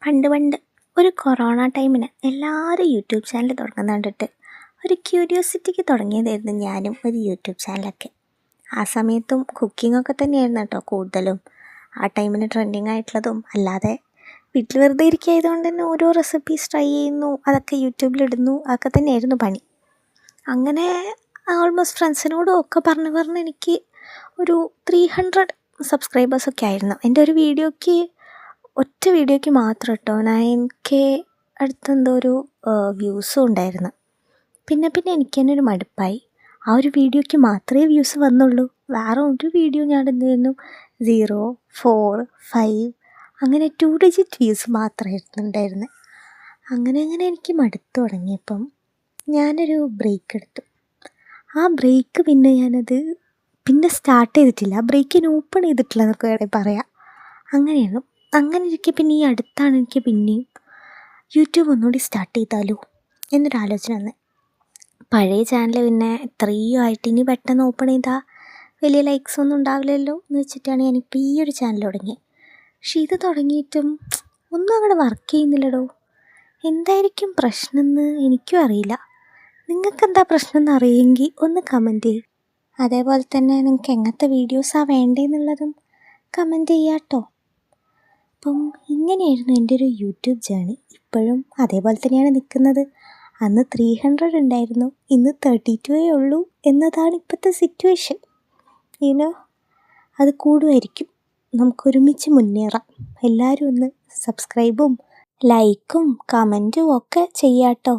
പണ്ട് പണ്ട് ഒരു കൊറോണ ടൈമിന് എല്ലാവരും യൂട്യൂബ് ചാനൽ തുടങ്ങുന്നത് കണ്ടിട്ട് ഒരു ക്യൂരിയോസിറ്റിക്ക് തുടങ്ങിയതായിരുന്നു ഞാനും ഒരു യൂട്യൂബ് ചാനലൊക്കെ. ആ സമയത്തും കുക്കിങ്ങൊക്കെ തന്നെയായിരുന്നു കേട്ടോ കൂടുതലും. ആ ടൈമിന് ട്രെൻഡിങ് ആയിട്ടുള്ളതും അല്ലാതെ വീട്ടിൽ വെറുതെ ഇരിക്കുകയായതുകൊണ്ട് തന്നെ ഓരോ റെസിപ്പീസ് ട്രൈ ചെയ്യുന്നു, അതൊക്കെ യൂട്യൂബിലിടുന്നു, അതൊക്കെ തന്നെയായിരുന്നു പണി. അങ്ങനെ ഓൾമോസ്റ്റ് ഫ്രണ്ട്സിനോടും ഒക്കെ പറഞ്ഞ് എനിക്ക് ഒരു 300 സബ്സ്ക്രൈബേഴ്സൊക്കെ ആയിരുന്നു. എൻ്റെ ഒരു വീഡിയോയ്ക്ക് ഒറ്റ വീഡിയോയ്ക്ക് മാത്രം കേട്ടോ 9K അടുത്തെന്തോ ഒരു വ്യൂസും ഉണ്ടായിരുന്നു. പിന്നെ എനിക്ക് തന്നെ ഒരു മടുപ്പായി. ആ ഒരു വീഡിയോയ്ക്ക് മാത്രമേ വ്യൂസ് വന്നുള്ളൂ. വേറെ ഒരു വീഡിയോ ഞാൻ എന്തായിരുന്നു 0, 4, 5 അങ്ങനെ 2 ഡിജിറ്റ് വ്യൂസ് മാത്രമായിരുന്നു ഉണ്ടായിരുന്നത്. അങ്ങനെ എനിക്ക് മടുത്തു തുടങ്ങിയപ്പം ഞാനൊരു ബ്രേക്ക് എടുത്തു. ആ ബ്രേക്ക് പിന്നെ ഞാനത് സ്റ്റാർട്ട് ചെയ്തിട്ടില്ല. ആ ബ്രേക്കിന് ഓപ്പൺ ചെയ്തിട്ടില്ല എന്നൊക്കെ വേണമെങ്കിൽ പറയാം. അങ്ങനെയാണ്. അങ്ങനെ ഇരിക്കെ പിന്നെ ഈ അടുത്താണ് എനിക്ക് പിന്നെയും യൂട്യൂബ് ഒന്നുകൂടി സ്റ്റാർട്ട് ചെയ്താലോ എന്നൊരാലോചന വന്നത്. പഴയ ചാനൽ പിന്നെ എത്രയോ ആയിട്ട് ഇനി പെട്ടെന്ന് ഓപ്പൺ ചെയ്താൽ വലിയ ലൈക്സ് ഒന്നും ഉണ്ടാവില്ലല്ലോ എന്ന് വെച്ചിട്ടാണ് ഞാനിപ്പോൾ ഈ ഒരു ചാനൽ തുടങ്ങിയത്. പക്ഷേ ഇത് തുടങ്ങിയിട്ടും ഒന്നും അങ്ങോട്ട് വർക്ക് ചെയ്യുന്നില്ലടോ. എന്തായിരിക്കും പ്രശ്നം എന്ന് എനിക്കും അറിയില്ല. നിങ്ങൾക്കെന്താ പ്രശ്നം എന്ന് അറിയുമെങ്കിൽ ഒന്ന് കമൻറ്റ് ചെയ്യും. അതേപോലെ തന്നെ നിങ്ങൾക്ക് എങ്ങനത്തെ വീഡിയോസാണ് വേണ്ടതെന്നുള്ളതും കമൻറ്റ് ചെയ്യാം കേട്ടോ. അപ്പം ഇങ്ങനെയായിരുന്നു എൻ്റെ ഒരു യൂട്യൂബ് ജേണി. ഇപ്പോഴും അതേപോലെ തന്നെയാണ് നിൽക്കുന്നത്. അന്ന് 300 ഉണ്ടായിരുന്നു, ഇന്ന് 32 ഉള്ളൂ എന്നതാണ് ഇപ്പോഴത്തെ സിറ്റുവേഷൻ. അത് കൂടുമായിരിക്കും. നമുക്കൊരുമിച്ച് മുന്നേറാം. എല്ലാവരും ഒന്ന് സബ്സ്ക്രൈബും ലൈക്കും കമൻറ്റും ഒക്കെ ചെയ്യാം കേട്ടോ.